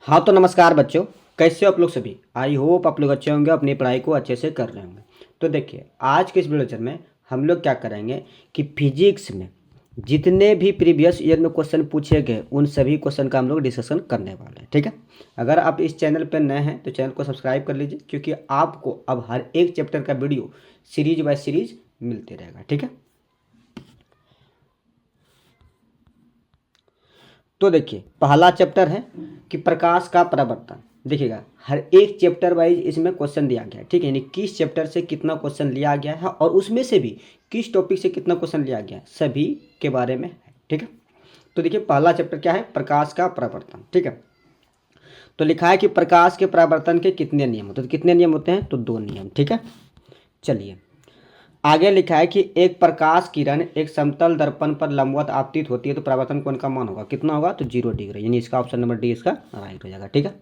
हाँ तो नमस्कार बच्चों, कैसे हो आप लोग सभी। आई होप आप लोग अच्छे होंगे, अपनी पढ़ाई को अच्छे से कर रहे होंगे। तो देखिए, आज के इस वीडियो लेक्चर में हम लोग क्या करेंगे कि फिजिक्स में जितने भी प्रीवियस ईयर में क्वेश्चन पूछे गए उन सभी क्वेश्चन का हम लोग डिस्कशन करने वाले हैं। ठीक है, अगर आप इस चैनल पर नए हैं तो चैनल को सब्सक्राइब कर लीजिए, क्योंकि आपको अब हर एक चैप्टर का वीडियो सीरीज बाय सीरीज मिलते रहेगा। ठीक है, तो देखिए पहला चैप्टर है कि प्रकाश का परावर्तन। देखिएगा, हर एक चैप्टर वाइज इसमें क्वेश्चन दिया गया है। ठीक है, यानी किस चैप्टर से कितना क्वेश्चन लिया गया है और उसमें से भी किस टॉपिक से कितना क्वेश्चन लिया गया है, सभी के बारे में है। ठीक है, तो देखिए पहला चैप्टर क्या है, प्रकाश का परावर्तन। ठीक है, तो लिखा है कि प्रकाश के परावर्तन के कितने नियम होते हैं। तो कितने नियम होते हैं, तो 2 नियम। ठीक है, चलिए आगे लिखा है कि एक प्रकाश किरण एक समतल दर्पण पर लंबवत आपतित होती है तो परावर्तन कोण का मान होगा, कितना होगा, तो 0 डिग्री, यानी इसका ऑप्शन नंबर डी इसका राइट हो जाएगा। ठीक है,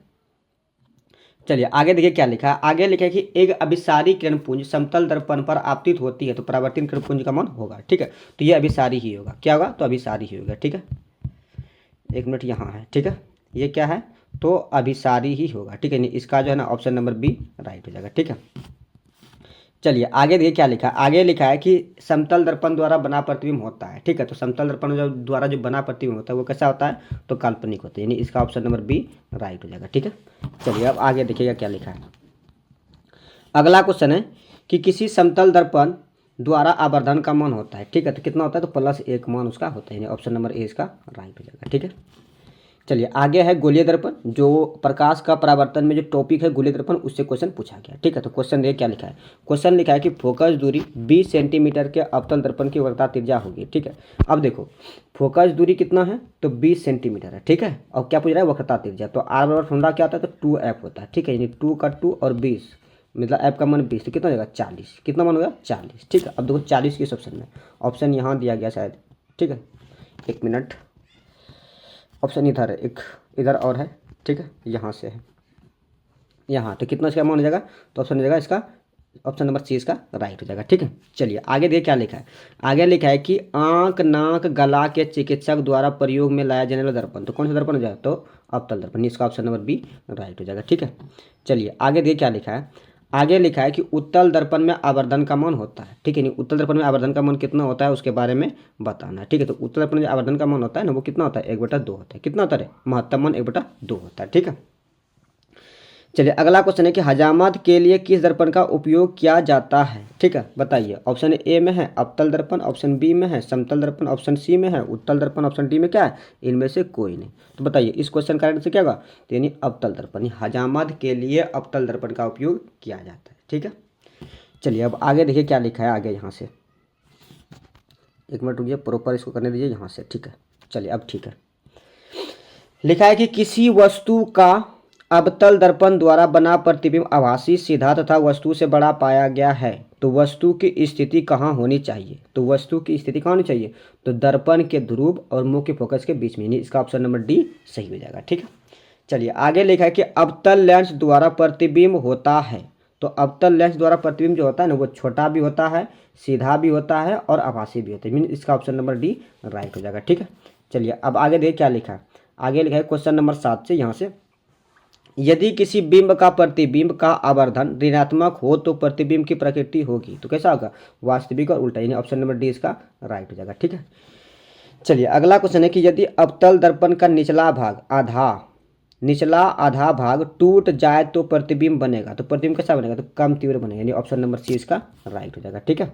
चलिए आगे देखिए क्या लिखा है। आगे लिखा है कि एक अभिसारी किरण पुंज समतल दर्पण पर आपतित होती है तो परावर्तित किरण पुंज का मान होगा। ठीक है, तो ये अभिसारी ही होगा। क्या होगा, तो अभिसारी ही होगा। ठीक है, एक मिनट यहाँ है। ठीक है, ये क्या है, तो अभिसारी ही होगा। ठीक है, यानी इसका जो है ना ऑप्शन नंबर बी राइट हो जाएगा। ठीक है, चलिए आगे देखिए क्या लिखा है। आगे लिखा है कि समतल दर्पण द्वारा बना प्रतिबिंब होता है। ठीक है, तो समतल दर्पण द्वारा जो बना प्रतिबिंब होता है वो कैसा होता है, तो काल्पनिक होता है, यानी इसका ऑप्शन नंबर बी राइट हो जाएगा। ठीक है, चलिए अब आगे देखिएगा क्या लिखा है। अगला क्वेश्चन है कि किसी समतल दर्पण द्वारा आवर्धन का मान होता है। ठीक है, तो कितना होता है, तो +1 मान उसका होता है, यानी ऑप्शन नंबर ए इसका राइट हो जाएगा। ठीक है, चलिए आगे है गोलीय दर्पण। जो प्रकाश का परावर्तन में जो टॉपिक है गोलीय दर्पण, उससे क्वेश्चन पूछा गया। ठीक है, तो क्वेश्चन देखिए क्या लिखा है। क्वेश्चन लिखा है कि फोकस दूरी 20 सेंटीमीटर के अवतल दर्पण की वक्रता त्रिज्या होगी। ठीक है, अब देखो फोकस दूरी कितना है, तो 20 सेंटीमीटर है। ठीक है, और क्या पूछ रहा है, वक्रता त्रिज्या। तो आर बराबर फॉर्मूला क्या होता है, तो 2f होता है। ठीक है, यानी 2 का 2 और 20, मतलब f का मान 20, तो कितना हो जाएगा 40। कितना मान होगा 40। ठीक है, अब देखो 40 किस ऑप्शन में, ऑप्शन यहाँ दिया गया शायद। ठीक है, एक मिनट, ऑप्शन इधर है, एक इधर और है। ठीक है, यहाँ से है यहाँ, तो कितना इसका मान हो जाएगा, तो ऑप्शन हो जाएगा इसका ऑप्शन नंबर सी इसका राइट हो जाएगा। ठीक है, चलिए आगे देखिए क्या लिखा है। आगे लिखा है कि आंख नाक गला के चिकित्सक द्वारा प्रयोग में लाया जाने वाला दर्पण, तो कौन सा दर्पण हो जाएगा, तो अवतल दर्पण, इसका ऑप्शन नंबर बी राइट हो जाएगा। ठीक है, चलिए आगे देखिए क्या लिखा है। आगे लिखा है कि उत्तल दर्पण में आवर्धन का मान होता है। ठीक है, नहीं उत्तल दर्पण में आवर्धन का मान कितना होता है उसके बारे में बताना है। ठीक है, तो उत्तल दर्पण में आवर्धन का मान होता है ना, वो कितना होता है, 1/2 होता है। कितना होता है, महत्तम मान 1/2 होता है। ठीक है, चलिए अगला क्वेश्चन है कि हजामत के लिए किस दर्पण का उपयोग किया जाता है। ठीक है, बताइए। ऑप्शन ए में है अवतल दर्पण, ऑप्शन बी में है समतल दर्पण, ऑप्शन सी में है उत्तल दर्पण, ऑप्शन डी में क्या है, इनमें से कोई नहीं। तो बताइए इस क्वेश्चन का आंसर क्या होगा, तो यानी अवतल दर्पण, हजामत के लिए अवतल दर्पण का उपयोग किया जाता है। ठीक है, चलिए अब आगे देखिए क्या लिखा है। आगे यहाँ से एक मिनट रुकिए, प्रॉपर इसको करने दीजिए यहाँ से। ठीक है, चलिए अब ठीक है। लिखा है कि किसी वस्तु का अवतल दर्पण द्वारा बना प्रतिबिंब आभासी सीधा तथा वस्तु से बड़ा पाया गया है तो वस्तु की स्थिति कहाँ होनी चाहिए, तो वस्तु की स्थिति कहाँ होनी चाहिए, तो दर्पण के ध्रुव और मुख्य फोकस के बीच में, यानी इसका ऑप्शन नंबर डी सही हो जाएगा। ठीक है, चलिए आगे लिखा है कि अवतल लेंस द्वारा प्रतिबिंब होता है। तो अवतल लेंस द्वारा प्रतिबिंब जो होता है ना, वो छोटा भी होता है, सीधा भी होता है और आभासी भी होता है, मीन इसका ऑप्शन नंबर डी राइट हो जाएगा। ठीक है, चलिए अब आगे देखिए क्या लिखा है। आगे लिखा है क्वेश्चन नंबर 7 से, यहाँ से यदि किसी बिंब का प्रतिबिंब का आवर्धन ऋणात्मक हो तो प्रतिबिंब की प्रकृति होगी, तो कैसा होगा, वास्तविक और उल्टा, यानी ऑप्शन नंबर डी इसका राइट हो जाएगा। ठीक है, चलिए अगला क्वेश्चन है कि यदि अवतल दर्पण का निचला आधा भाग टूट जाए तो प्रतिबिंब बनेगा, तो प्रतिबिंब कैसा बनेगा, तो कम तीव्र बनेगा, यानी ऑप्शन नंबर सी इसका राइट हो जाएगा। ठीक है,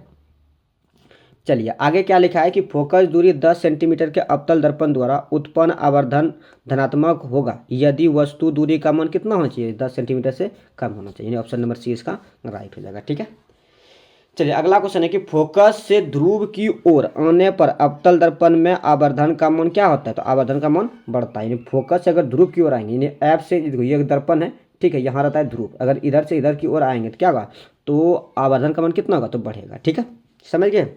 चलिए आगे क्या लिखा है कि फोकस दूरी 10 सेंटीमीटर के अवतल दर्पण द्वारा उत्पन्न आवर्धन धनात्मक होगा यदि वस्तु दूरी का मान कितना होना चाहिए, 10 सेंटीमीटर से कम होना चाहिए, यानी ऑप्शन नंबर सी इसका राइट हो जाएगा। ठीक है, चलिए अगला क्वेश्चन है कि फोकस से ध्रुव की ओर आने पर अवतल दर्पण में आवर्धन का मान क्या होता है, तो आवर्धन का मान बढ़ता है, यानी फोकस से अगर ध्रुव की ओर आएंगे, यानी एफ से ये एक दर्पण है। ठीक है, यहाँ रहता है ध्रुव, अगर इधर से इधर की ओर आएंगे तो क्या होगा, तो आवर्धन का मान कितना होगा, तो बढ़ेगा। ठीक है, समझ गए।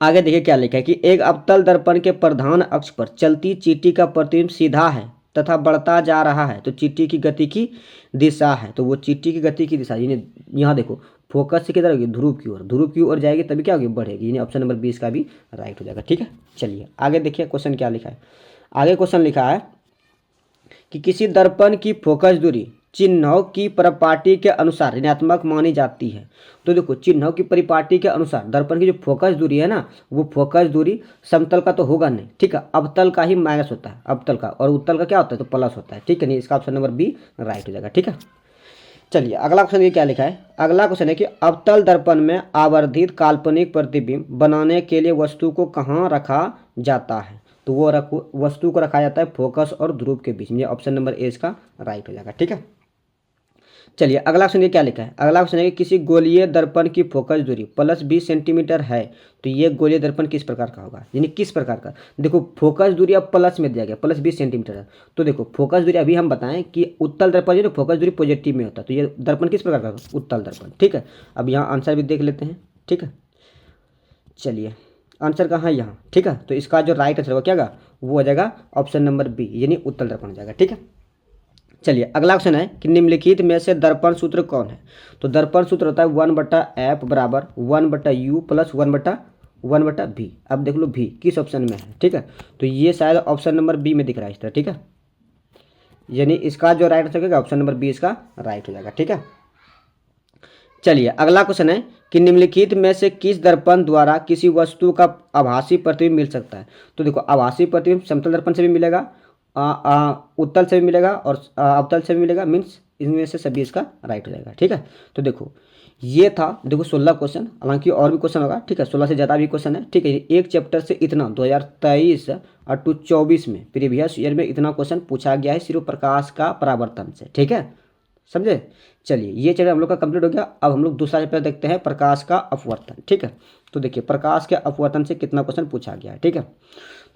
आगे देखिए क्या लिखा है कि एक अवतल दर्पण के प्रधान अक्ष पर चलती चींटी का प्रतिबिंब सीधा है तथा बढ़ता जा रहा है तो चींटी की गति की दिशा है, तो वो चींटी की गति की दिशा, यानी यहाँ देखो फोकस से किधर होगी, ध्रुव की ओर जाएगी तभी क्या होगी, बढ़ेगी, यानी ऑप्शन नंबर 20 का भी राइट हो जाएगा। ठीक है, चलिए आगे देखिए क्वेश्चन क्या लिखा है। आगे क्वेश्चन लिखा है कि किसी दर्पण की फोकस दूरी चिन्हों की परिपाटी के अनुसार ऋणात्मक मानी जाती है। तो देखो चिन्हों की परिपाटी के अनुसार दर्पण की जो फोकस दूरी है ना, वो फोकस दूरी समतल का तो होगा नहीं, ठीक है, अवतल का ही माइनस होता है, अवतल का, और उत्तल का क्या होता है, तो प्लस होता है, ठीक है, नहीं इसका ऑप्शन नंबर बी राइट हो जाएगा, ठीक है। चलिए अगला क्वेश्चन ये क्या लिखा है, अगला क्वेश्चन है कि अवतल दर्पण में आवर्धित काल्पनिक प्रतिबिंब बनाने के लिए वस्तु को कहाँ रखा जाता है, तो वो वस्तु को रखा जाता है फोकस और ध्रुव के बीच में, ऑप्शन नंबर ए इसका राइट हो जाएगा, ठीक है। चलिए अगला क्वेश्चन ये क्या लिखा है, अगला क्वेश्चन है कि किसी गोलीय दर्पण की फोकस दूरी +20 सेंटीमीटर है, तो ये गोलीय दर्पण किस प्रकार का होगा, यानी किस प्रकार का। देखो फोकस दूरी अब प्लस में दिया गया, +20 सेंटीमीटर है, तो देखो फोकस दूरी अभी हम बताएं कि उत्तल दर्पण जो है फोकस दूरी पॉजिटिव में होता है, तो ये दर्पण किस प्रकार का होगा, उत्तल दर्पण, ठीक है। अब यहाँ आंसर भी देख लेते हैं, ठीक है। चलिए आंसर कहाँ है, यहाँ, ठीक है, तो इसका जो राइट आंसर होगा क्या होगा, वो हो जाएगा ऑप्शन नंबर बी, यानी उत्तल दर्पण हो जाएगा, ठीक है। चलिए अगला क्वेश्चन है कि निम्नलिखित में से दर्पण सूत्र कौन है, तो दर्पण सूत्र होता है 1/f बराबर 1/u प्लस 1/v। अब देख लो v किस ऑप्शन में है, ठीक है, तो ये शायद ऑप्शन नंबर बी में दिख रहा है इस तरह, ठीक है, यानी इसका जो राइट आंसर होगा ऑप्शन नंबर बी इसका राइट हो जाएगा, ठीक है। चलिए अगला क्वेश्चन है कि निम्नलिखित में से किस दर्पण द्वारा किसी वस्तु का आभासी प्रतिबिंब मिल सकता है, तो देखो आभासी प्रतिबिंब समतल दर्पण से भी मिलेगा, उत्तल से भी मिलेगा और अवतल से भी मिलेगा, मीन्स इनमें से सभी इसका राइट हो जाएगा, ठीक है। तो देखो ये था, देखो 16 क्वेश्चन, हालांकि और भी क्वेश्चन होगा, ठीक है, 16 से ज़्यादा भी क्वेश्चन है, ठीक है, एक चैप्टर से इतना 2023 और 24 में प्रीवियस ईयर में इतना क्वेश्चन पूछा गया है सिर्फ प्रकाश का परावर्तन से, ठीक है, समझे। चलिए ये चैप्टर हम लोग का कंप्लीट हो गया, अब हम लोग दूसरा चैप्टर देखते हैं प्रकाश का अपवर्तन, ठीक है। तो देखिए प्रकाश के अपवर्तन से कितना क्वेश्चन पूछा गया है, ठीक है।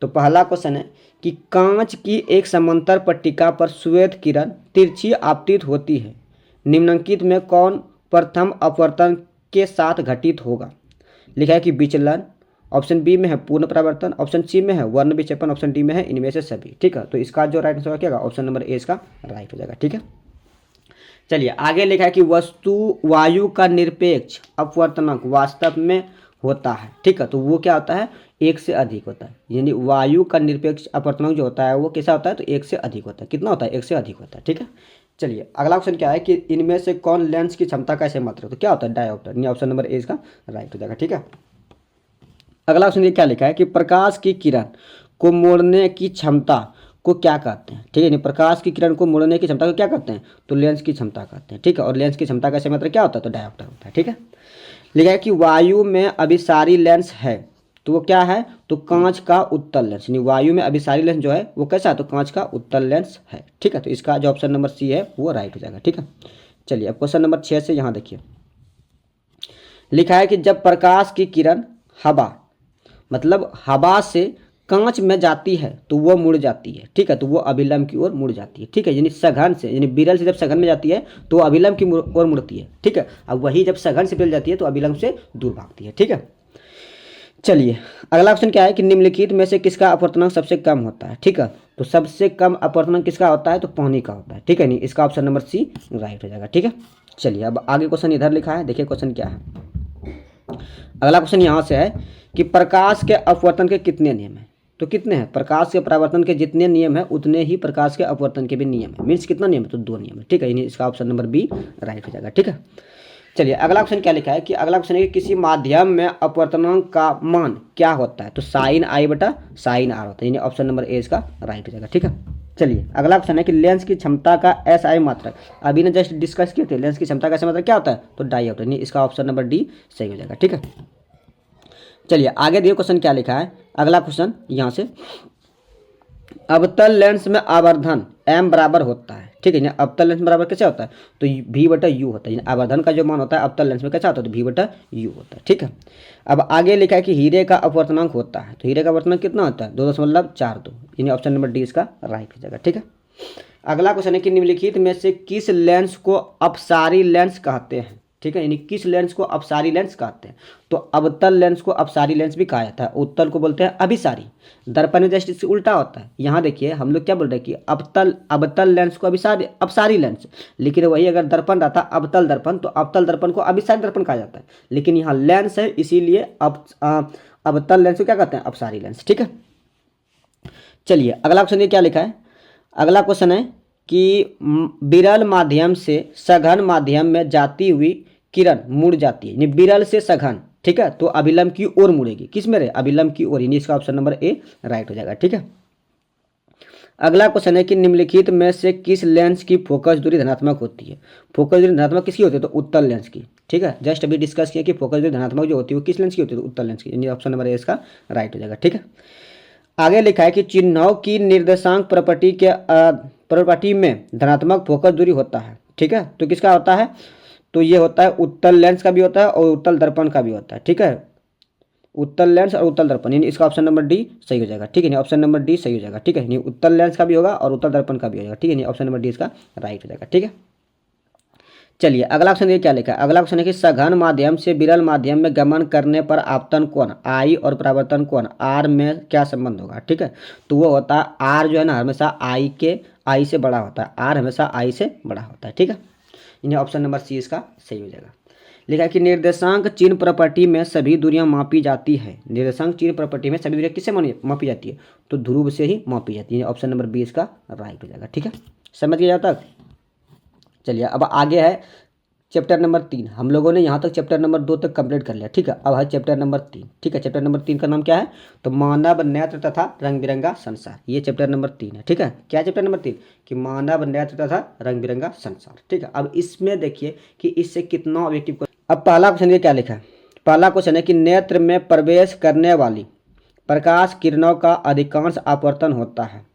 तो पहला क्वेश्चन है कि कांच की एक समांतर पट्टिका पर श्वेत किरण तिरछी आपतित होती है, निम्नलिखित में कौन प्रथम अपवर्तन के साथ घटित होगा। लिखा है कि विचलन, ऑप्शन बी में है पूर्ण परावर्तन, ऑप्शन सी में है वर्ण विक्षेपण, ऑप्शन डी में है इनमें से सभी, ठीक है। तो इसका जो राइट आंसर क्या होगा, ऑप्शन नंबर ए इसका राइट हो जाएगा, ठीक है। चलिए आगे लिखा है कि वस्तु वायु का निरपेक्ष अपवर्तनांक वास्तव में होता है, ठीक है, तो वो क्या होता है, एक से अधिक होता है, यानी वायु का निरपेक्ष अपवर्तनांक जो होता है वो कैसा होता है, तो एक से अधिक होता है, कितना होता है, एक से अधिक होता है, ठीक है। चलिए अगला क्वेश्चन क्या है कि इनमें से कौन लेंस की क्षमता का ऐसे मात्रक, तो क्या होता है, डायोप्टर, यानी ऑप्शन नंबर ए इसका राइट हो जाएगा, ठीक है। अगला क्वेश्चन ये क्या लिखा है कि प्रकाश की किरण को मोड़ने की क्षमता को क्या कहते हैं, ठीक है, यानी प्रकाश की किरण को मोड़ने की क्षमता को क्या कहते हैं, तो लेंस की क्षमता कहते हैं, ठीक है, और लेंस की क्षमता का ऐसे मात्रक क्या होता है, तो डायोप्टर होता है, ठीक है। लिखा है कि वायु में अभिसारी लेंस है, तो वो क्या है, तो कांच का उत्तल लेंस, यानी वायु में अभिसारी लेंस जो है वो कैसा है, तो कांच का उत्तल लेंस है, ठीक है। तो इसका जो ऑप्शन नंबर सी है वो राइट हो जाएगा, ठीक है। चलिए अब क्वेश्चन नंबर 6 से यहाँ देखिए, लिखा है कि जब प्रकाश की किरण हवा, मतलब हवा से कांच में जाती है तो वो मुड़ जाती है, ठीक है, तो वो अभिलंब की ओर मुड़ जाती है, ठीक है, यानी सघन से, यानी बिरल से जब सघन में जाती है तो वो अभिलंब की ओर मुड़ती है, ठीक है। अब वही जब सघन से बिरल जाती है तो अभिलंब से दूर भागती है, ठीक है। चलिए अगला क्वेश्चन क्या है कि निम्नलिखित में से किसका अपवर्तनांक सबसे कम होता है, ठीक है, तो सबसे कम अपवर्तनांक किसका होता है, तो पानी का होता है, ठीक है, नहीं इसका ऑप्शन नंबर सी राइट हो जाएगा, ठीक है। चलिए अब आगे क्वेश्चन इधर लिखा है, देखिए क्वेश्चन क्या है। अगला क्वेश्चन यहाँ से है कि प्रकाश के अपवर्तन के कितने नियम हैं, तो कितने हैं, प्रकाश के परावर्तन के जितने नियम हैं उतने ही प्रकाश के अपवर्तन के भी नियम है, मीन्स कितना नियम है, तो 2 नियम है, ठीक है, यानी इसका ऑप्शन नंबर बी राइट हो जाएगा, ठीक है। चलिए अगला क्वेश्चन क्या लिखा है कि अगला क्वेश्चन है कि किसी माध्यम में अपवर्तनांक का मान क्या होता है, तो साइन आई बटा साइन आर होता है, यानी ऑप्शन नंबर ए इसका राइट हो जाएगा, ठीक है। चलिए अगला क्वेश्चन है कि लेंस की क्षमता का एस आई मात्रक, अभी ने जस्ट डिस्कस किए थे, लेंस की क्षमता का ऐसा मात्रक क्या होता है, तो डायोप्टर, यानी इसका ऑप्शन नंबर डी सही हो जाएगा, ठीक है। चलिए आगे देखिए क्वेश्चन क्या लिखा है, अगला क्वेश्चन यहाँ से, अवतल लेंस में आवर्धन m बराबर होता है, ठीक है, अवतल लेंस बराबर कैसे होता है, तो v/u होता है, आवर्धन का जो मान होता है अवतल लेंस में कैसा होता है, तो v/u होता है, ठीक है। अब आगे लिखा है कि हीरे का अपवर्तनांक होता है, तो हीरे का अपवर्तनांक कितना होता है, 2.42, यानी ऑप्शन नंबर डी इसका राइट हो जाएगा, ठीक है। अगला क्वेश्चन है कि निम्नलिखित में से किस लेंस को अपसारी लेंस कहते हैं, ठीक है, यानी किस लेंस को अपसारी लेंस कहते हैं, तो अवतल लेंस को अपसारी लेंस भी कहा जाता है, उत्तल को बोलते हैं अभिसारी, दर्पण में जस्ट इससे उल्टा होता है। यहाँ देखिए हम लोग क्या बोल रहे हैं कि अवतल लेंस को अपसारी लेंस, लेकिन वही अगर दर्पण रहता अवतल दर्पण तो अवतल दर्पण को अभिसारी दर्पण कहा जाता है, लेकिन यहाँ लेंस है इसीलिए अवतल लेंस को क्या कहते हैं, अपसारी लेंस, ठीक है। चलिए अगला क्वेश्चन ये क्या लिखा है, अगला क्वेश्चन है कि विरल माध्यम से सघन माध्यम में जाती हुई किरण मुड़ जाती है, यानी विरल से सघन, ठीक है, तो अभिलंब की ओर मुड़ेगी। किस में रे? अभिलंब की ओर, यानी इसका ऑप्शन नंबर ए राइट हो जाएगा, ठीक है। अगला क्वेश्चन है कि निम्नलिखित में से किस लेंस की फोकस दूरी धनात्मक होती है? फोकस दूरी धनात्मक किसकी होती है? तो उत्तल लेंस की, ठीक है। जस्ट अभी डिस्कस किया कि फोकस दूरी धनात्मक जो होती है वो किस लेंस की होती है? तो उत्तल लेंस की, यानी ऑप्शन नंबर ए इसका राइट हो जाएगा, ठीक है। आगे लिखा है कि चिन्हों की निर्देशांक प्रॉपर्टी में धनात्मक फोकस दूरी होता है, ठीक है। तो किसका होता है? तो ये होता है उत्तल लेंस का भी होता है और उत्तल दर्पण का भी होता है, ठीक है। उत्तल लेंस और उत्तल दर्पण, यानी इसका ऑप्शन नंबर डी सही हो जाएगा, ठीक है। ऑप्शन नंबर डी सही हो जाएगा, ठीक है। यानी उत्तल लेंस का भी होगा और उत्तल दर्पण का भी हो जाएगा, ठीक है। ऑप्शन नंबर डी इसका राइट हो जाएगा, ठीक है। चलिए अगला क्वेश्चन ये क्या लिखा है? अगला क्वेश्चन है कि सघन माध्यम से विरल माध्यम में गमन करने पर आपतन कोण आई और परावर्तन कोण आर में क्या संबंध होगा, ठीक है। तो वो होता है आर जो है ना हमेशा आई से बड़ा होता है, आर हमेशा आई से बड़ा होता है, ठीक है। यानी ऑप्शन नंबर सी इसका सही हो जाएगा। लिखा है कि निर्देशांक चिन्ह प्रॉपर्टी में सभी दूरियां मापी जाती है। निर्देशांक चिन्ह प्रॉपर्टी में सभी दूरियां किससे मापी जाती है? तो ध्रुव से ही मापी जाती है। ऑप्शन नंबर बी इसका राइट हो जाएगा, ठीक है। समझ गया तक? चलिए अब आगे है चैप्टर नंबर 3। हम लोगों ने यहाँ तक चैप्टर नंबर 2 तक कंप्लीट कर लिया, ठीक है। अब है चैप्टर नंबर 3, ठीक है। चैप्टर नंबर 3 का नाम क्या है? तो मानव नेत्र तथा रंग बिरंगा संसार, ये चैप्टर नंबर 3 है, ठीक है। क्या चैप्टर नंबर 3? कि मानव नेत्र तथा रंग बिरंगा संसार, ठीक है। अब इसमें देखिए कि इससे कितना ऑब्जेक्टिव। अब पहला क्वेश्चन ये क्या लिखा है? पहला क्वेश्चन है कि नेत्र में प्रवेश करने वाली प्रकाश किरणों का अधिकांश अपवर्तन होता है,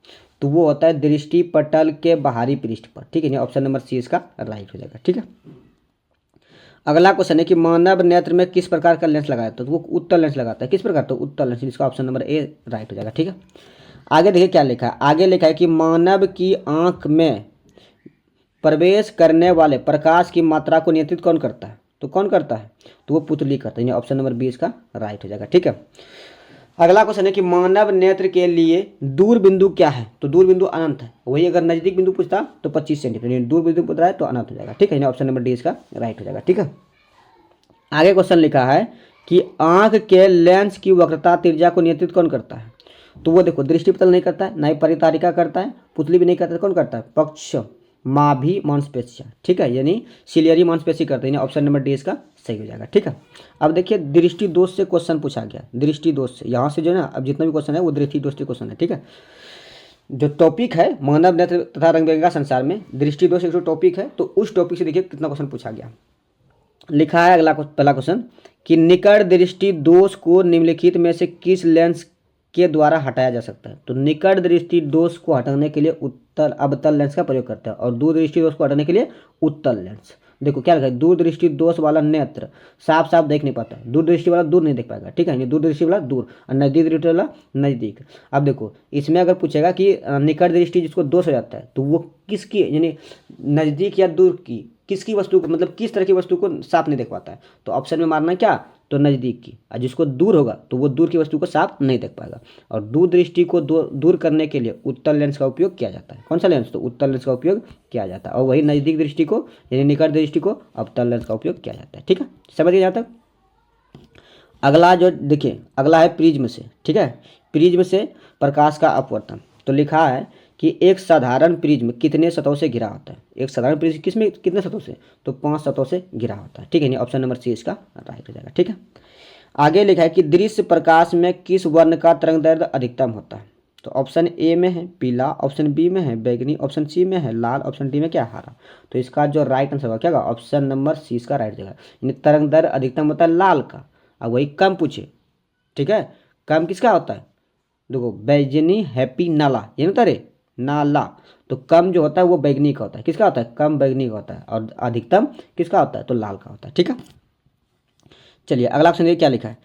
तो वो होता है दृष्टि पटल के बाहरी पृष्ठ पर, ठीक है। ऑप्शन नंबर सी इसका राइट हो जाएगा, ठीक है। अगला क्वेश्चन है कि मानव नेत्र में किस प्रकार का लेंस लगाया? तो वो उत्तल लेंस लगाता है। किस प्रकार? तो उत्तल लेंस, इसका ऑप्शन नंबर ए राइट हो जाएगा, ठीक है। आगे देखिए क्या लिखा है? आगे लिखा है कि मानव की आंख में प्रवेश करने वाले प्रकाश की मात्रा को नियंत्रित कौन करता है? तो कौन करता है? तो वो पुतली करता है। ऑप्शन नंबर बी इसका राइट हो जाएगा, ठीक है। अगला क्वेश्चन है कि मानव नेत्र के लिए दूर बिंदु क्या है? तो दूर बिंदु अनंत है। वही अगर नजदीक बिंदु पूछता तो 25 सेंटीमीटर, दूर बिंदु पूछ रहा है तो अनंत हो जाएगा, ठीक है। ऑप्शन नंबर डी इसका राइट हो जाएगा, ठीक है। आगे क्वेश्चन लिखा है कि आंख के लेंस की वक्रता त्रिज्या को नियंत्रित कौन करता है? तो वो देखो दृष्टिपतल नहीं करता है, ना ही परितारिका करता है, पुतली भी नहीं करता है, कौन करता है? पक्ष माभी मांसपेशियां, ठीक है, यानी सिलियरी मांसपेशी करते हैं। ऑप्शन नंबर डी इसका सही हो जाएगा, ठीक है। अब देखिए दृष्टि दोष से क्वेश्चन पूछा गया, दृष्टि दोष से यहाँ से जो है ना, अब जितना भी क्वेश्चन है वो दृष्टि दोष से क्वेश्चन है, ठीक है। जो टॉपिक है मानव नेत्र तथा रंग बिरंगा संसार में दृष्टि दोष एक जो टॉपिक है, तो उस टॉपिक से देखिए कितना क्वेश्चन पूछा गया। लिखा है अगला पहला क्वेश्चन कि निकट दृष्टि दोष को निम्नलिखित में से किस लेंस के द्वारा हटाया जा सकता है? तो निकट दृष्टि दोष को हटाने के लिए उत्तल अवतल लेंस का प्रयोग करते हैं और दूर दृष्टि दोष को हटाने के लिए उत्तल लेंस। देखो क्या लिखा है? दूर दृष्टि दोष वाला नेत्र साफ साफ देख नहीं पाता है, दूर दृष्टि वाला दूर नहीं देख पाएगा, ठीक है। दूर दृष्टि वाला दूर और नजदीक दृष्टि वाला नजदीक। अब देखो इसमें अगर पूछेगा कि निकट दृष्टि जिसको दोष हो जाता है तो वो किसकी, यानी नजदीक या दूर की किसकी वस्तु को, मतलब किस तरह की वस्तु को साफ नहीं देख पाता है? तो ऑप्शन में मारना क्या? तो नज़दीक की। और जिसको दूर होगा तो वो दूर की वस्तु को साफ नहीं देख पाएगा। और दूर दृष्टि को दूर करने के लिए उत्तल लेंस का उपयोग किया जाता है। कौन सा लेंस? तो उत्तल लेंस का उपयोग किया जाता है। और वही नज़दीक दृष्टि को यानी निकट दृष्टि को अवतल लेंस का उपयोग किया जाता है, ठीक है। समझ गए यहाँ तक? अगला जो देखिए अगला है प्रिज्म से, ठीक है। प्रिज्म से प्रकाश का अपवर्तन। तो लिखा है कि एक साधारण प्रिज्म कितने सतहों से घिरा होता है? एक साधारण प्रिज्म किसमें कितने सतहों से? तो 5 सतहों से घिरा होता है, ठीक है। ऑप्शन नंबर सी इसका राइट हो जाएगा, ठीक है। आगे लिखा है कि दृश्य प्रकाश में किस वर्ण का तरंग दैर्ध्य अधिकतम होता है? तो ऑप्शन ए में है पीला, ऑप्शन बी में है बैगनी, ऑप्शन सी में है लाल, ऑप्शन डी में क्या? हरा। तो इसका जो राइट आंसर होगा क्या होगा? ऑप्शन नंबर सी इसका राइट हो जाएगा। यानी तरंग दैर्ध्य अधिकतम होता है लाल का। अब वही कम पूछे, ठीक है, कम किसका होता है? देखो बैगनी हैप्पी नाला, ये ना तारे नाला, तो कम जो होता है वो बैगनी का होता है। किसका होता है? कम बैगनी का होता है। और अधिकतम किसका होता है? तो लाल का होता है, ठीक है। चलिए अगला क्वेश्चन देखिए क्या लिखा है।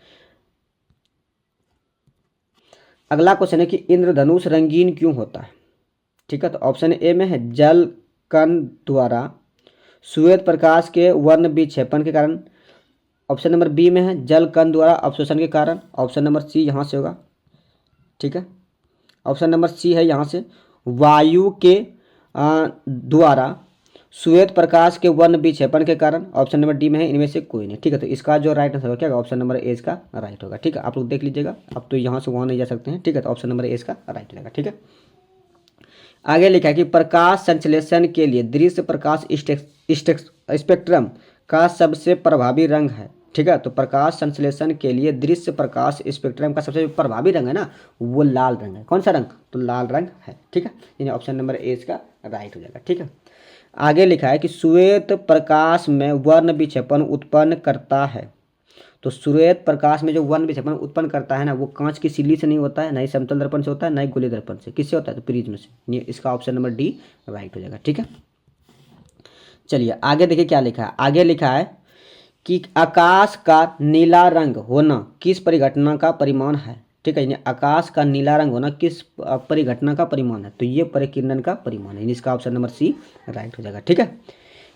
अगला क्वेश्चन है कि इंद्रधनुष रंगीन क्यों होता है? ठीक है, तो ऑप्शन ए में है जल कण द्वारा श्वेत प्रकाश के वर्ण विक्षेपण के कारण। ऑप्शन नंबर बी में है जल कण द्वारा अवशोषण के कारण। ऑप्शन नंबर सी यहाँ से होगा, ठीक है। ऑप्शन नंबर सी है यहाँ से वायु के द्वारा श्वेत प्रकाश के वर्ण विक्षेपण के कारण। ऑप्शन नंबर डी में है इनमें से कोई नहीं, ठीक है। तो इसका जो राइट आंसर होगा क्या? ऑप्शन नंबर ए इसका राइट होगा, ठीक है। आप लोग देख लीजिएगा, अब तो यहाँ से वहाँ नहीं जा सकते हैं, ठीक है। तो ऑप्शन नंबर ए इसका राइट हो जाएगा, ठीक है। आगे लिखा है कि प्रकाश संश्लेषण के लिए दृश्य प्रकाश स्पेक्ट्रम का सबसे प्रभावी रंग है। ठीक है, तो प्रकाश संश्लेषण के लिए दृश्य प्रकाश स्पेक्ट्रम का सबसे प्रभावी रंग है ना, वो लाल रंग है। कौन सा रंग? तो लाल रंग है। ठीक है, यानी ऑप्शन नंबर ए इसका राइट हो जाएगा। ठीक है, आगे लिखा है कि श्वेत प्रकाश में वर्ण विक्षेपण उत्पन्न करता है। तो श्वेत प्रकाश में जो वर्ण विक्षेपण उत्पन्न करता है ना, वो कांच की सिल्ली से नहीं होता है, ना ही समतल दर्पण से होता है, ना ही गोलीय दर्पण से। किससे होता है? तो प्रिज्म से। ये इसका ऑप्शन नंबर डी राइट हो जाएगा। ठीक है, चलिए आगे देखिए क्या लिखा है। आगे लिखा है कि आकाश का नीला रंग होना किस परिघटना का परिमाण है। ठीक है, यानी आकाश का नीला रंग होना किस परिघटना का परिमाण है? तो ये परिकिरणन का परिमाण है। इसका ऑप्शन नंबर सी राइट हो जाएगा। ठीक है,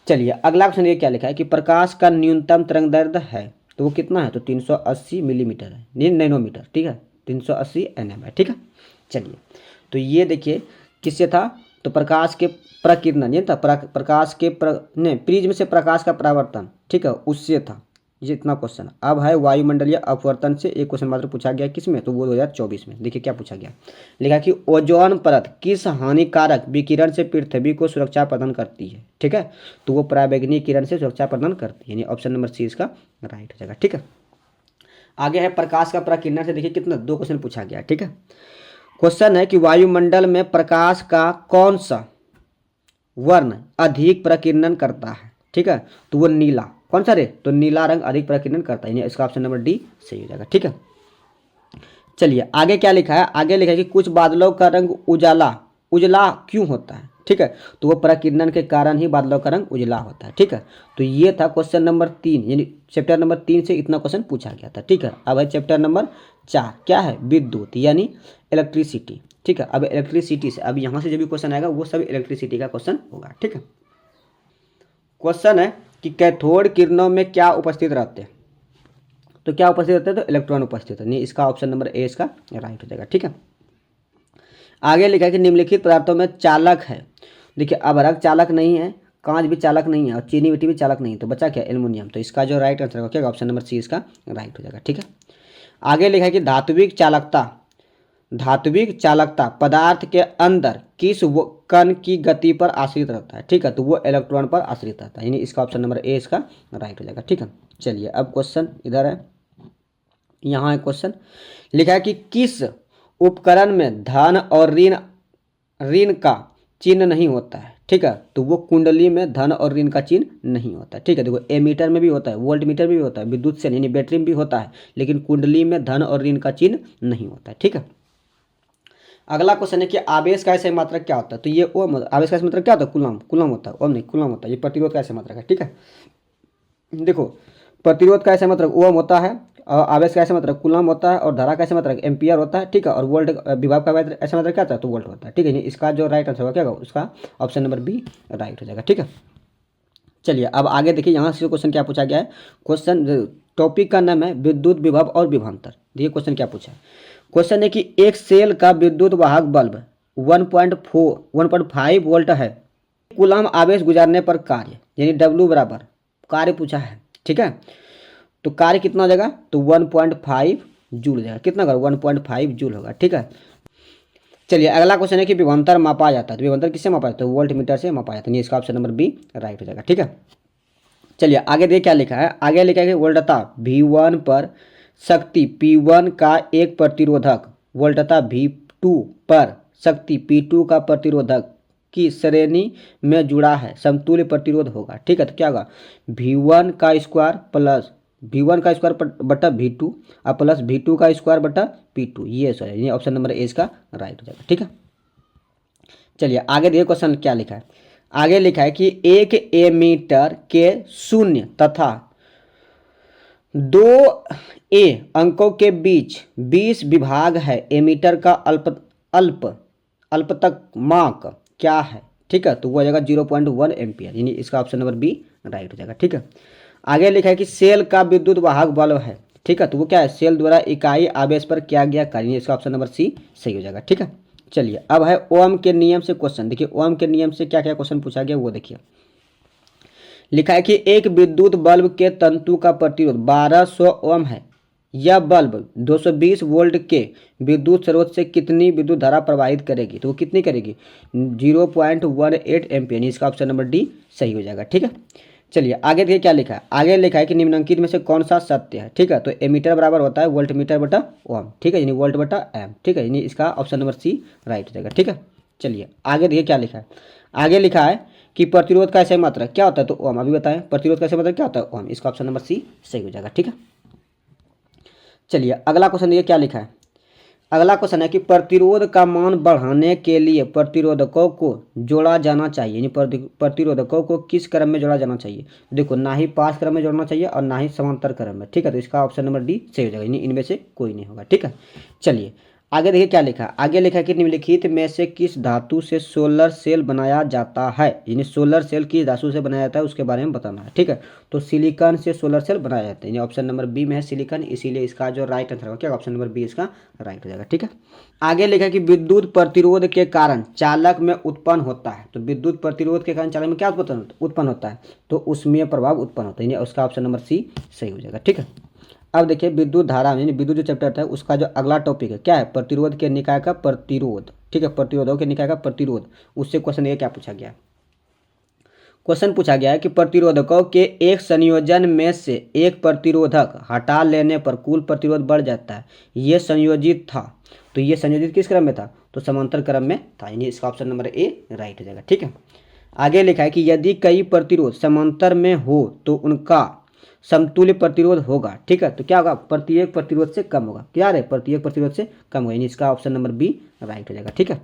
चलिए अगला क्वेश्चन ये क्या लिखा है कि प्रकाश का न्यूनतम तरंग दैर्ध्य है, तो वो कितना है? तो 380 मिलीमीटर है, नैनोमीटर। ठीक है, 380 nm है। ठीक है, चलिए तो ये देखिए किससे था? तो प्रकाश के प्रकीर्णन, ये था प्रकाश के प्रिज्म से प्रकाश का परावर्तन। ठीक है, उससे था ये इतना क्वेश्चन। अब है वायुमंडलीय अपवर्तन से एक क्वेश्चन मात्र पूछा गया, किसमें? तो वो 2024 में। देखिए क्या पूछा गया, लिखा कि ओजोन परत किस हानिकारक विकिरण से पृथ्वी को सुरक्षा प्रदान करती है। ठीक है, तो वो पराबैंगनी किरण से सुरक्षा प्रदान करती है, यानी ऑप्शन नंबर सी इसका राइट हो जाएगा। ठीक है, आगे है प्रकाश का प्रकीर्णन से। देखिए कितना 2 क्वेश्चन पूछा गया। ठीक है, क्वेश्चन है कि वायुमंडल में प्रकाश का कौन सा वर्ण अधिक प्रकीर्णन करता है। ठीक है, तो वो नीला। कौन सा रे? तो नीला रंग अधिक प्रकीर्णन करता है, इसका ऑप्शन नंबर डी सही हो जाएगा। ठीक है, चलिए आगे क्या लिखा है। आगे लिखा है कि कुछ बादलों का रंग उजला क्यों होता है। ठीक है, तो वो प्रकीर्णन के कारण ही बादलों का रंग उजला होता है। ठीक है, तो ये था क्वेश्चन नंबर 3, यानी चैप्टर नंबर 3 से इतना क्वेश्चन पूछा गया था। ठीक है, अब है चैप्टर नंबर 4, क्या है? विद्युत यानी इलेक्ट्रिसिटी। ठीक है, अब इलेक्ट्रिसिटी से, अब यहाँ से जो भी क्वेश्चन आएगा वो सब इलेक्ट्रिसिटी का क्वेश्चन होगा। ठीक है, क्वेश्चन है कि कैथोड किरणों में क्या उपस्थित रहते हैं। तो क्या उपस्थित रहते हैं? तो इलेक्ट्रॉन उपस्थित है, नहीं इसका ऑप्शन नंबर ए इसका राइट हो जाएगा। ठीक है, आगे लिखा है कि निम्नलिखित पदार्थों में चालक है। देखिए अभरक चालक नहीं है, कांच भी चालक नहीं है, और चीनी मिट्टी भी चालक नहीं है, तो बचा क्या? एल्युमिनियम। तो इसका जो राइट आंसर होगा क्या? ऑप्शन नंबर सी इसका राइट हो जाएगा। ठीक है, आगे लिखा है कि धात्विक चालकता पदार्थ के अंदर किस कण की गति पर आश्रित रहता है। ठीक है, तो वो इलेक्ट्रॉन पर आश्रित रहता है, यानी इसका ऑप्शन नंबर ए इसका राइट हो जाएगा। ठीक है, चलिए अब क्वेश्चन इधर है, यहाँ है क्वेश्चन। लिखा है कि किस उपकरण में धन और ऋण का चिन्ह नहीं होता है। ठीक है, तो वो कुंडली में धन और ऋण का चिन्ह नहीं होता है। ठीक है, देखो एमीटर में भी होता है, वोल्ट मीटर में भी होता है, विद्युत सेल यानी बैटरी में भी होता है, लेकिन कुंडली में धन और ऋण का चिन्ह नहीं होता है। ठीक है, अगला क्वेश्चन है कि आवेश का ऐसे मात्रक क्या होता है। तो ये ओम, आवेश का ऐसे मात्रक क्या होता है? कुलम होता है, ओम नहीं कुलम होता है। ये प्रतिरोध का ऐसे मात्रक है। ठीक है, देखो प्रतिरोध का ऐसे मात्रक ओम होता है, और आवेश का ऐसे मात्रक कुलम होता है, और धारा का ऐसे मात्रक एम्पियर होता है। ठीक है, और वोल्ट विभव का ऐसे मात्रक क्या होता है? तो वोल्ट होता है। ठीक है, इसका जो राइट आंसर होगा क्या होगा? उसका ऑप्शन नंबर बी राइट हो जाएगा। ठीक है, चलिए अब आगे देखिए, यहाँ से क्वेश्चन क्या पूछा गया है। क्वेश्चन टॉपिक का नाम है विद्युत विभव और विभवांतर। देखिए क्वेश्चन क्या पूछा है। क्वेश्चन है कि एक सेल का विद्युत वाहक बल्ब 1.5 वोल्ट है, कूलम आवेश गुजारने पर कार्य, यानी W बराबर कार्य पूछा है। ठीक है, तो कार्य कितना हो जाएगा? तो 1.5 जूल हो जाएगा। कितना होगा? 1.5 जूल होगा। ठीक है, चलिए अगला क्वेश्चन है कि विभवांतर मापा जाता है। तो विभवांतर किससे मापा जाता है? तो वोल्ट मीटर से मापा जाता है, इसका ऑप्शन नंबर बी राइट हो जाएगा। ठीक है, चलिए आगे देखिए क्या लिखा है। आगे लिखा है कि वोल्टता V1 पर शक्ति P1 का एक प्रतिरोधक वोल्टता V2 पर शक्ति P2 का प्रतिरोधक की श्रेणी में जुड़ा है, समतुल्य प्रतिरोध होगा। ठीक है, तो क्या होगा? V1 का स्क्वायर प्लस V1 का स्क्वायर बटा V2 और प्लस V2 का स्क्वायर बटा P2। ये सॉरी, ये ऑप्शन नंबर ए इसका राइट हो जाएगा। ठीक है, चलिए आगे देखिए क्वेश्चन क्या लिखा है। आगे लिखा है कि एक एमीटर के 0 तथा 2 अंकों के बीच 20 विभाग है। एमीटर का अल्पतमांक क्या है? ठीक है, तो वो आ जाएगा 0.1 एम्पियर, यानी इसका ऑप्शन नंबर बी राइट हो जाएगा। ठीक है, आगे लिखा है कि सेल का विद्युत वाहक बल्ब है। ठीक है, तो वो क्या है? सेल द्वारा इकाई आवेश पर किया गया कार्य, इसका ऑप्शन नंबर सी सही हो जाएगा। ठीक है, चलिए अब है ओम के नियम से क्वेश्चन। देखिए ओम के नियम से क्या क्या क्वेश्चन पूछा गया वो देखिए। लिखा है कि एक विद्युत बल्ब के तंतु का प्रतिरोध 1200 ओम है। यह बल्ब 220 वोल्ट के विद्युत स्रोत से कितनी विद्युत धारा प्रवाहित करेगी, तो वो कितनी करेगी 0.18 एम्पियर। इसका ऑप्शन नंबर डी सही हो जाएगा। ठीक है, चलिए आगे देखिए क्या लिखा है। आगे लिखा है कि निम्नलिखित में से कौन सा सत्य है। ठीक है, तो एमीटर बराबर होता है वोल्ट मीटर बटा ओम। ठीक है, यानी वोल्ट बटा एम। ठीक है, यानी इसका ऑप्शन नंबर सी राइट हो जाएगा। ठीक है, चलिए आगे देखिए क्या लिखा है। आगे लिखा है कि प्रतिरोध का ऐसा मात्रक क्या होता है, तो ओम। अभी बताएं प्रतिरोध का ऐसा मात्रक क्या होता है, ओम। इसका ऑप्शन नंबर सी सही हो जाएगा। ठीक है, चलिए अगला क्वेश्चन देखिए क्या लिखा है। अगला क्वेश्चन है कि प्रतिरोध का मान बढ़ाने के लिए प्रतिरोधकों को जोड़ा जाना चाहिए, यानी प्रतिरोधकों को किस क्रम में जोड़ा जाना चाहिए। देखो, ना ही पास क्रम में जोड़ना चाहिए और ना ही समांतर क्रम में। ठीक है, तो इसका ऑप्शन नंबर डी सही हो जाएगा, यानी इनमें से कोई नहीं होगा। ठीक है, चलिए आगे देखिए क्या लिखा है। आगे लिखा है कि निम्नलिखित में से किस धातु से सोलर सेल बनाया जाता है, यानी सोलर सेल किस धातु से बनाया जाता है उसके बारे में बताना है। ठीक है, तो सिलिकॉन से सोलर सेल बनाया जाता है, यानी ऑप्शन नंबर बी में है सिलिकॉन, इसीलिए इसका जो राइट आंसर होगा क्या, ऑप्शन नंबर बी इसका राइट हो जाएगा। ठीक है, आगे लिखा है कि विद्युत प्रतिरोध के कारण चालक में उत्पन्न होता है, तो विद्युत प्रतिरोध के कारण चालक में क्या उत्पन्न होता है, तो उसमें प्रभाव उत्पन्न होता है, यानी उसका ऑप्शन नंबर सी सही हो जाएगा। ठीक है, अब देखिए विद्युत धारा यानी विद्युत जो चैप्टर था उसका जो अगला टॉपिक है क्या है, प्रतिरोध के निकाय का प्रतिरोध। ठीक है, प्रतिरोधों के निकाय का प्रतिरोध, उससे क्वेश्चन ये क्या पूछा गया। क्वेश्चन पूछा गया है कि प्रतिरोधकों के एक संयोजन में से एक प्रतिरोधक हटा लेने पर कुल प्रतिरोध बढ़ जाता है, ये संयोजित था, तो ये संयोजित किस क्रम में था, तो समांतर क्रम में था, यानी इसका ऑप्शन नंबर ए राइट हो जाएगा। ठीक है, आगे लिखा है कि यदि कई प्रतिरोध समांतर में हो तो उनका समतुल्य प्रतिरोध होगा। ठीक है, तो क्या होगा, प्रत्येक प्रतिरोध से कम होगा। क्या है, प्रत्येक प्रतिरोध से कम होगा, यानी इसका ऑप्शन नंबर बी राइट हो जाएगा। ठीक है,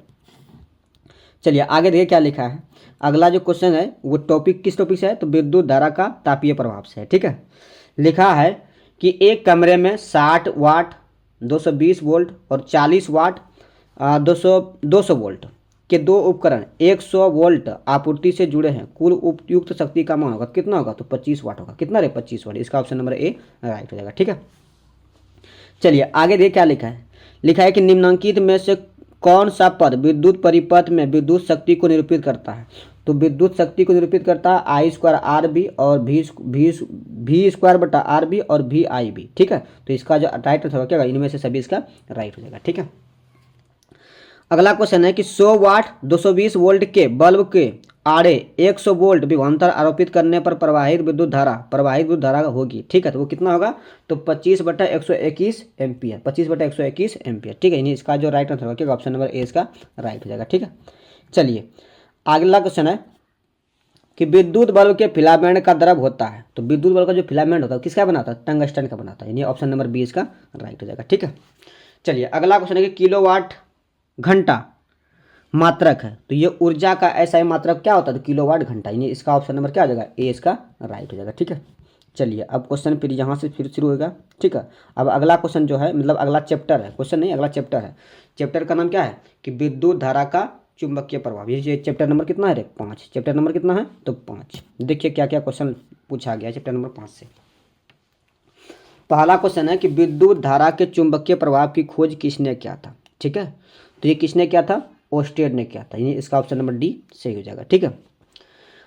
चलिए आगे देखिए क्या लिखा है। अगला जो क्वेश्चन है वो टॉपिक किस टॉपिक से है, तो विद्युत धारा का तापीय प्रभाव से है। ठीक है, लिखा है कि एक कमरे में 60 वाट 220 वोल्ट और 40 वाट 200 वोल्ट के दो उपकरण 100 वोल्ट आपूर्ति से जुड़े हैं। कुल उपयुक्त शक्ति का मान होगा कितना होगा, तो 25 वाट होगा। कितना रे, 25 वाट। इसका ऑप्शन नंबर ए राइट हो जाएगा। ठीक है, चलिए आगे देखिए क्या लिखा है। लिखा है कि निम्नलिखित में से कौन सा पद विद्युत परिपथ में विद्युत शक्ति को निरूपित करता है, तो विद्युत शक्ति को निरूपित करता है आई स्क्वायर आर बी और भी स्क्वायर बटा आर बी और भी आई बी। ठीक है, तो इसका जो राइट आंसर होगा क्या, इनमें से सभी इसका राइट हो जाएगा। ठीक है, अगला क्वेश्चन है कि 100 वाट 220 वोल्ट के बल्ब के आड़े 100 वोल्ट विभवांतर आरोपित करने पर प्रवाहित विद्युत धारा होगी। ठीक है, तो वो कितना होगा, तो 25/121 एम्पियर, 25/121 एम्पियर। ठीक है, यानी इसका जो राइट आंसर होगा ऑप्शन नंबर ए इसका राइट हो जाएगा। ठीक है, चलिए अगला क्वेश्चन है कि विद्युत बल्ब के फिलामेंट का द्रव होता है, तो विद्युत बल्ब का जो फिलामेंट होता है किसका बनाता है, टंगस्टन का बनाता है, यानी ऑप्शन नंबर बी इसका राइट हो जाएगा। ठीक है, चलिए अगला क्वेश्चन है कि किलोवाट घंटा मात्रक है, तो ये ऊर्जा का ऐसा ही मात्रक क्या होता है, तो किलोवाट घंटा, यानी इसका ऑप्शन नंबर क्या हो जाएगा, ए इसका राइट हो जाएगा। ठीक है, चलिए अब क्वेश्चन फिर यहाँ से फिर शुरू होगा। ठीक है, अब अगला क्वेश्चन जो है मतलब अगला चैप्टर है, क्वेश्चन नहीं अगला चैप्टर है। चैप्टर का नाम क्या है कि विद्युत धारा का चुंबकीय प्रभाव। ये चैप्टर नंबर कितना है रे, 5। चैप्टर नंबर कितना है, तो 5। देखिए क्या क्या क्वेश्चन पूछा गया चैप्टर नंबर 5 से। पहला क्वेश्चन है कि विद्युत धारा के चुंबकीय प्रभाव की खोज किसने किया था। ठीक है, तो ये किसने किया था, ओस्टेड ने किया था, यानी इसका ऑप्शन नंबर डी सही हो जाएगा। ठीक है,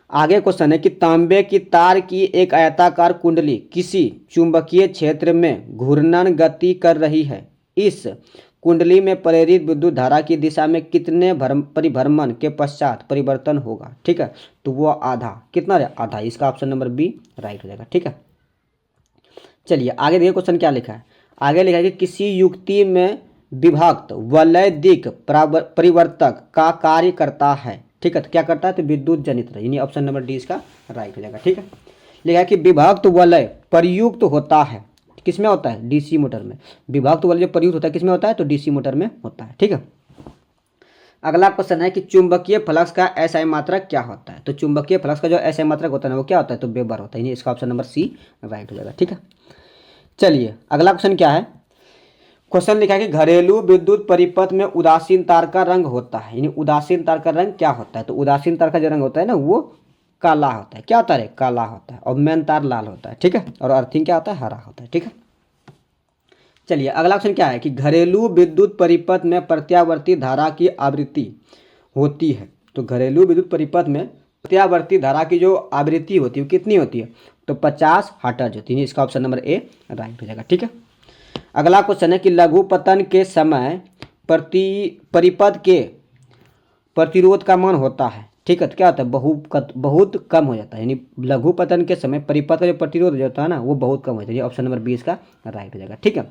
आगे क्वेश्चन है कि तांबे की तार की एक आयताकार कुंडली किसी चुंबकीय क्षेत्र में घूर्णन गति कर रही है। इस कुंडली में प्रेरित विद्युत धारा की दिशा में कितने परिभ्रमण के पश्चात परिवर्तन होगा। ठीक है, तो वो आधा, कितना है, आधा। इसका ऑप्शन नंबर बी राइट हो जाएगा। ठीक है, चलिए आगे देखिए क्वेश्चन क्या लिखा है। आगे लिखा है कि किसी युक्ति में विभक्त वलय दिक् परिवर्तक का कार्य करता है। ठीक है, तो क्या करता है, तो विद्युत जनित्र, यानी ऑप्शन नंबर डी इसका राइट हो जाएगा। ठीक है, लिखा है कि विभक्त वलय प्रयुक्त होता है, किसमें होता है, डीसी मोटर में। विभक्त वलय जो प्रयुक्त होता है किसमें होता है, तो डीसी मोटर में होता है। ठीक है, अगला क्वेश्चन है कि चुंबकीय फ्लक्स का एसआई मात्रक क्या होता है, तो चुंबकीय फ्लक्स का जो एसआई मात्रक होता है वो क्या होता है, तो वेबर होता है, यानी इसका ऑप्शन नंबर सी राइट हो जाएगा। ठीक है, चलिए अगला क्वेश्चन क्या है। क्वेश्चन लिखा है कि घरेलू विद्युत परिपथ में उदासीन तार का रंग होता है, यानी उदासीन तार का रंग क्या होता है, तो उदासीन तार का जो रंग होता है ना वो काला होता है। क्या होता है, काला होता है। और मेन तार लाल होता है। ठीक है, और अर्थिंग क्या होता है, हरा होता है। ठीक है, चलिए अगला क्वेश्चन क्या है कि घरेलू विद्युत परिपथ में प्रत्यावर्ती धारा की आवृत्ति होती है, तो घरेलू विद्युत परिपथ में प्रत्यावर्ती धारा की जो आवृत्ति होती है वो कितनी होती है, तो 50 हर्ट्ज होती है। इसका ऑप्शन नंबर ए राइट हो जाएगा। ठीक है, अगला क्वेश्चन है कि लघु पतन के समय परिपथ के प्रतिरोध का मान होता है, ठीक है। तो क्या होता है, बहुत कम हो जाता है, यानी लघु पतन के समय परिपथ का जो प्रतिरोध जो होता है ना वो बहुत कम हो जाता है। ये ऑप्शन नंबर 20 का राइट हो जाएगा, ठीक है।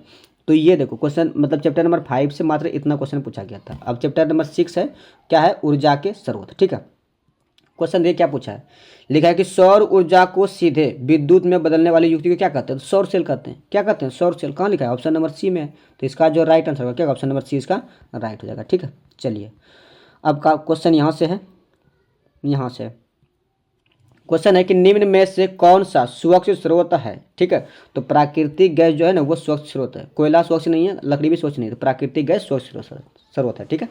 तो ये देखो क्वेश्चन मतलब चैप्टर नंबर 5 से मात्र इतना क्वेश्चन पूछा गया था। अब चैप्टर नंबर 6 है, क्या है, ऊर्जा के स्रोत, ठीक है। क्वेश्चन देखिए क्या पूछा है, लिखा है कि सौर ऊर्जा को सीधे विद्युत में बदलने वाली युक्ति को क्या कहते हैं, तो सौर सेल कहते हैं। क्या कहते हैं, सौर सेल। कहाँ लिखा है, ऑप्शन नंबर सी में है। तो इसका जो राइट आंसर होगा क्या, ऑप्शन नंबर सी इसका राइट हो जाएगा, ठीक है। चलिए अब का क्वेश्चन यहाँ से है, यहाँ से क्वेश्चन है कि निम्न में से कौन सा स्वच्छ स्रोत है, ठीक है। तो प्राकृतिक गैस जो है ना वो स्वच्छ स्रोत है, कोयला स्वच्छ नहीं है, लकड़ी भी स्वच्छ नहीं है, तो प्राकृतिक गैस स्वच्छ स्रोत है, ठीक है।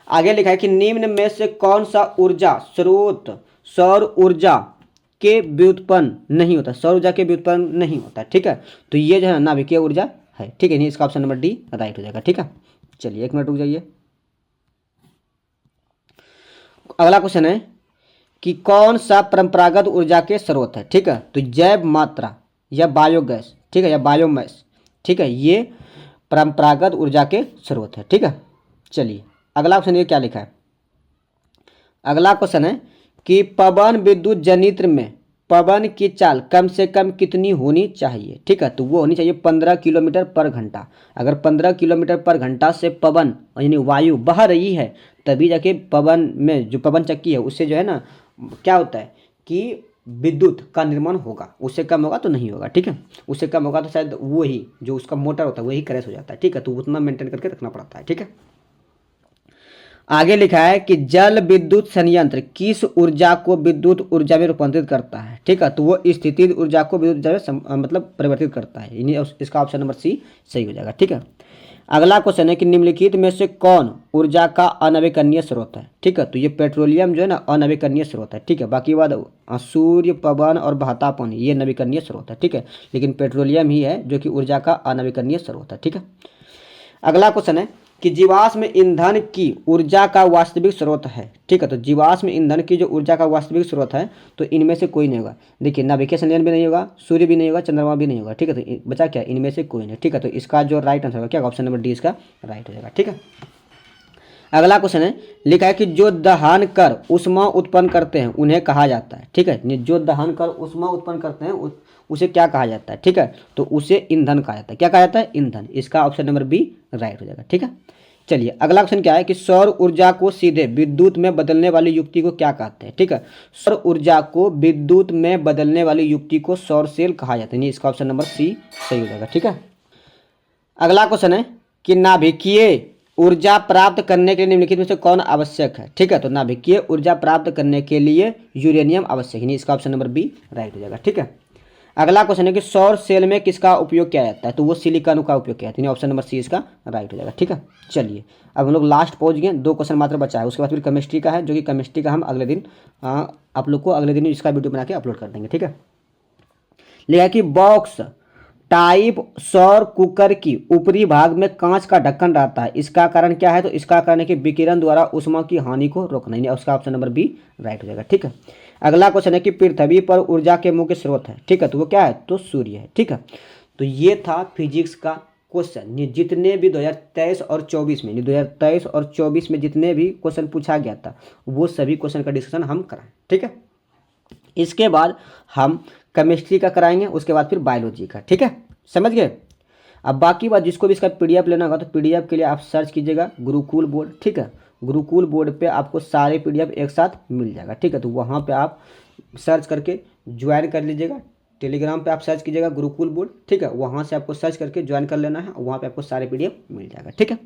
आगे लिखा है कि निम्न में से कौन सा ऊर्जा स्रोत सौर ऊर्जा के व्युत्पन्न नहीं होता, सौर ऊर्जा के व्युत्पन्न नहीं होता, ठीक है। तो ये जो है नाभिकीय ऊर्जा है, ठीक है। इसका ऑप्शन नंबर डी राइट हो जाएगा, ठीक है। चलिए 1 मिनट रुक जाइए। अगला क्वेश्चन है कि कौन सा परंपरागत ऊर्जा के स्रोत है, ठीक है। तो जैव मात्रा या बायोगैस, ठीक है, या बायोमास, ठीक है, ये परंपरागत ऊर्जा के स्रोत है, ठीक है। चलिए अगला ऑप्शन ये क्या लिखा है, अगला क्वेश्चन है कि पवन विद्युत जनित्र में पवन की चाल कम से कम कितनी होनी चाहिए, ठीक है। तो वो होनी चाहिए 15 किलोमीटर पर घंटा। अगर 15 किलोमीटर पर घंटा से पवन यानी वायु बह रही है तभी जाके पवन में जो पवन चक्की है उससे जो है ना क्या होता है कि विद्युत का निर्माण होगा। उससे कम होगा तो नहीं होगा, ठीक है। उससे कम होगा तो शायद वही जो उसका मोटर होता है वही क्रैश हो जाता है, ठीक है। तो उतना मेंटेन करके रखना पड़ता है, ठीक है। आगे लिखा है कि जल विद्युत संयंत्र किस ऊर्जा को विद्युत ऊर्जा में रूपांतरित करता है, ठीक है। तो वो स्थितिज ऊर्जा को विद्युत ऊर्जा में मतलब परिवर्तित करता है। इसका ऑप्शन नंबर सी सही हो जाएगा, ठीक है। अगला क्वेश्चन है कि निम्नलिखित में से कौन ऊर्जा का अनवीकरणीय स्रोत है, ठीक है। तो ये पेट्रोलियम जो है ना अनवीकरणीय स्रोत है, ठीक है। बाकी बात सूर्य, पवन और बहता पानी ये नवीकरणीय स्रोत है, ठीक है। लेकिन पेट्रोलियम ही है जो कि ऊर्जा का अनवीकरणीय स्रोत है, ठीक है। अगला क्वेश्चन है कि जीवाश्म ईंधन की ऊर्जा का वास्तविक स्रोत है, ठीक है। तो जीवाश्म ईंधन की जो ऊर्जा का वास्तविक स्रोत है तो इनमें से कोई नहीं होगा। देखिए नाभिकीय संयंत्र भी नहीं होगा, सूर्य भी नहीं होगा, चंद्रमा भी नहीं होगा, ठीक है। तो बचा क्या, इनमें से कोई नहीं, ठीक है। तो इसका जो राइट आंसर होगा क्या, ऑप्शन नंबर डी इसका राइट हो जाएगा, ठीक है। अगला क्वेश्चन है, लिखा है कि जो दहन कर ऊष्मा उत्पन्न करते हैं उन्हें कहा जाता है, ठीक है। जो दहन कर ऊष्मा उत्पन्न करते हैं उसे क्या कहा जाता है, ठीक है। तो उसे ईंधन कहा जाता है। क्या कहा जाता है, ईंधन। इसका ऑप्शन नंबर बी राइट हो जाएगा, ठीक है। चलिए अगला क्वेश्चन क्या है कि सौर ऊर्जा को सीधे विद्युत में बदलने वाली युक्ति को क्या कहते हैं, ठीक है। सौर ऊर्जा को विद्युत में बदलने वाली युक्ति को सौर सेल कहा जाता है। इसका ऑप्शन नंबर सी सही हो जाएगा, ठीक है। अगला क्वेश्चन है कि नाभिकीय ऊर्जा प्राप्त करने के लिए निम्नलिखित में से कौन आवश्यक है, ठीक है। तो नाभिकीय ऊर्जा प्राप्त करने के लिए यूरेनियम आवश्यक है। इसका ऑप्शन नंबर बी राइट हो जाएगा, ठीक है। अगला क्वेश्चन है कि सौर सेल में किसका उपयोग किया जाता है, तो वो सिलिकॉन का उपयोग किया जाता है। ऑप्शन नंबर सी इसका राइट हो जाएगा, ठीक है। चलिए अब हम लोग लास्ट पहुंच गए, 2 क्वेश्चन मात्र बचा है। उसके बाद फिर केमिस्ट्री का है जो कि केमिस्ट्री का हम अगले दिन आप लोग को अगले दिन इसका वीडियो बना के अपलोड कर देंगे, ठीक है। लिखा है कि बॉक्स टाइप सौर कुकर की ऊपरी भाग में कांच का ढक्कन रहता है, इसका कारण क्या है, तो इसका कारण है कि विकिरण द्वारा ऊष्मा की हानि को रोकना है। उसका ऑप्शन नंबर बी राइट हो जाएगा, ठीक है। अगला क्वेश्चन है कि पृथ्वी पर ऊर्जा के मुख्य स्रोत है, ठीक है। तो वो क्या है, तो सूर्य है, ठीक है। तो ये था फिजिक्स का क्वेश्चन। जितने भी 2023 और 24 में 2023 और 24 में जितने भी क्वेश्चन पूछा गया था वो सभी क्वेश्चन का डिस्कशन हम कराएं, ठीक है। इसके बाद हम केमिस्ट्री का कराएंगे, उसके बाद फिर बायोलॉजी का, ठीक है। समझ गए। अब बाकी बात जिसको भी इसका पीडीएफ लेना होगा तो पीडीएफ के लिए आप सर्च कीजिएगा गुरुकुल बोर्ड, ठीक है। गुरुकुल बोर्ड पे आपको सारे पीडीएफ एक साथ मिल जाएगा, ठीक है। तो वहाँ पे आप सर्च करके ज्वाइन कर लीजिएगा। टेलीग्राम पे आप सर्च कीजिएगा गुरुकुल बोर्ड, ठीक है। वहाँ से आपको सर्च करके ज्वाइन कर लेना है, वहाँ पे आपको सारे पीडीएफ मिल जाएगा, ठीक है।